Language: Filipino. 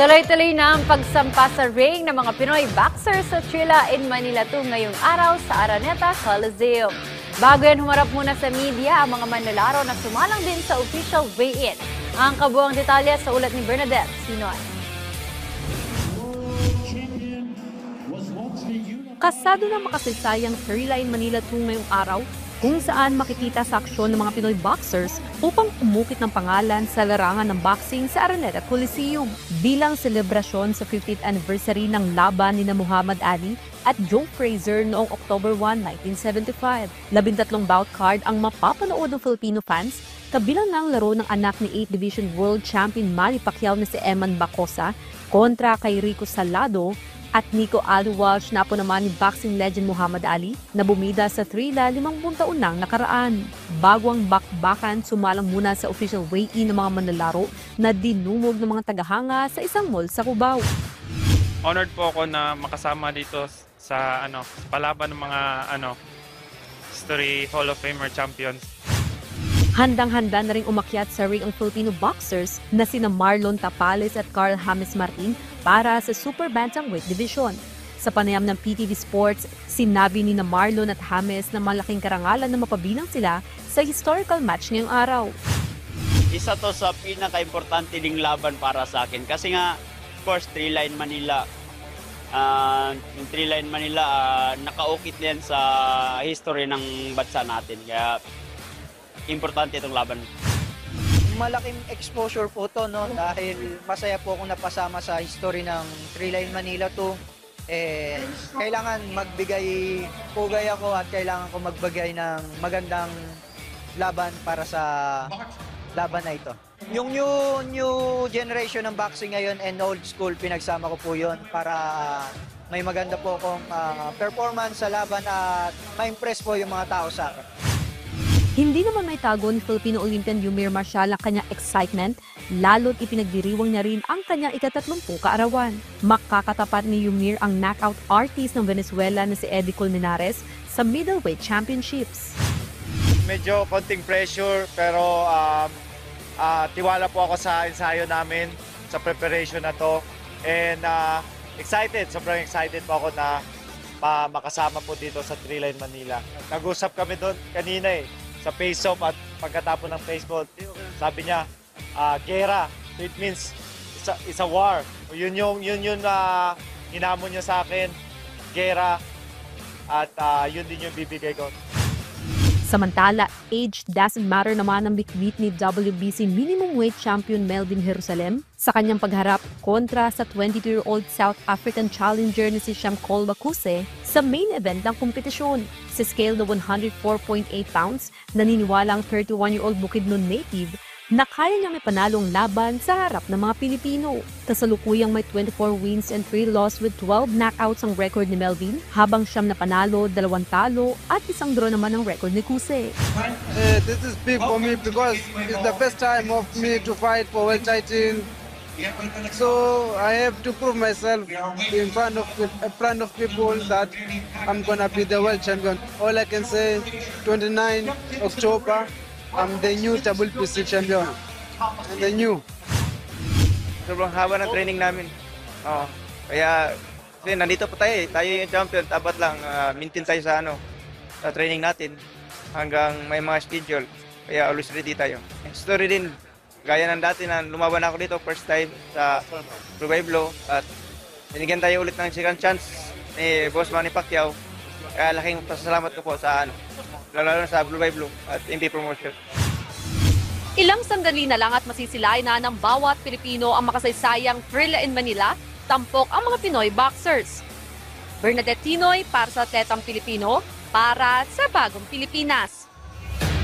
Tuloy-tuloy na ang pagsampa sa ring ng mga Pinoy boxers sa Trilla in Manila 2 ngayong araw sa Araneta Coliseum. Bago yan, humarap muna sa media ang mga manlalaro na sumalang din sa official weigh-in. Ang kabuang detalye sa ulat ni Bernadette Sinoy. Kasado na makasaysayang Trilla in Manila 2 ngayong araw, kung saan makikita sa aksyon ng mga Pinoy boxers upang umukit ng pangalan sa larangan ng boxing sa Araneta Coliseum bilang selebrasyon sa 50th anniversary ng laban ni Muhammad Ali at Joe Frazier noong October 1, 1975. 13 bout card ang mapapanood ng Filipino fans, kabilang ng laro ng anak ni 8th Division World Champion Manny Pacquiao na si Eman Bacosa kontra kay Rico Salado at Nico Aldo Walsh na po naman ni boxing legend Muhammad Ali na bumida sa Trilla 50 taon nang nakaraan. Bago ang bakbakan, sumalang muna sa official weigh-in ng mga manlalaro na dinumog ng mga tagahanga sa isang mall sa Cubao. Honored po ako na makasama dito sa palaban ng mga History Hall of Famer champions. Handang-handa na ring umakyat sa ring ang Filipino boxers na sina Marlon Tapales at Carl James Martin para sa Super Bantamweight Division. Sa panayam ng PTV Sports, sinabi ni Marlon at James na malaking karangalan na mapabilang sila sa historical match ngayong araw. Isa to sa pinaka-importante ding laban para sa akin kasi nga, of course, Trilla in Manila. Yung Trilla in Manila, nakaukit din sa history ng bansa natin. Kaya, importante itong laban. Malaking exposure po to, no? Dahil masaya po akong napasama sa history ng Trilla in Manila 2. Kailangan magbigay pugay ako at kailangan ko magbigay ng magandang laban para sa laban na ito. Yung new generation ng boxing ngayon and old school, pinagsama ko po yun para may maganda po akong performance sa laban at ma-impress po yung mga tao sa akin. Hindi naman may tago ni Filipino Olympian Yumir Marcial ang kanyang excitement, lalo't ipinagdiriwang niya rin ang kanyang ika-30 kaarawan. Makakatapat ni Yumir ang knockout artist ng Venezuela na si Eddie Colmenares sa middleweight championships. Medyo konting pressure pero tiwala po ako sa ensayo namin, sa preparation na to. And sobrang excited po ako na makasama po dito sa Trilla in Manila. Nag-usap kami doon kanina sa face-off at pagkatapos ng baseball. Sabi niya, gera. So it means it's a war. Yun yung hinamon niya sa akin, gera. At yun din yung bibigay ko. Samantala, age doesn't matter naman ang bitbit ni WBC minimum weight champion Melvin Jerusalem sa kanyang pagharap kontra sa 22-year-old South African challenger na si Shamkol Bakuse sa main event ng kompetisyon. Sa scale na 104.8 pounds, naniniwala ang 31-year-old Bukidnon native na kaya niya may panalong laban sa harap ng mga Pilipino. Kasalukuyang may 24 wins and 3 loss with 12 knockouts ang record ni Melvin, habang siyam na panalo, 2 talo at 1 draw naman ang record ni Kuse. This is big for me because it's the first time of me to fight for world title. So I have to prove myself in front of people that I'm gonna be the world champion. All I can say, 29 October, I'm the new WBC champion. I'm the new. Sobrang haba ng training namin. Kaya kasi nandito pa tayo tayo yung champion. Dapat lang maintain tayo sa sa training natin hanggang may mga schedule. Kaya always ready tayo. Story din, gaya ng dati na lumaban ako dito first time sa Blue by Blue at binigyan tayo ulit ng second chance ni Boss Manny Pacquiao. Kaya laking pasasalamat ko po sa lalo na sa Blue by Blue at MP Promotion. Ilang sandali na lang at masisilayan na ng bawat Pilipino ang makasaysayang Trilla in Manila, tampok ang mga Pinoy boxers. Bernadette Tinoy para sa Atletang Pilipino, para sa Bagong Pilipinas.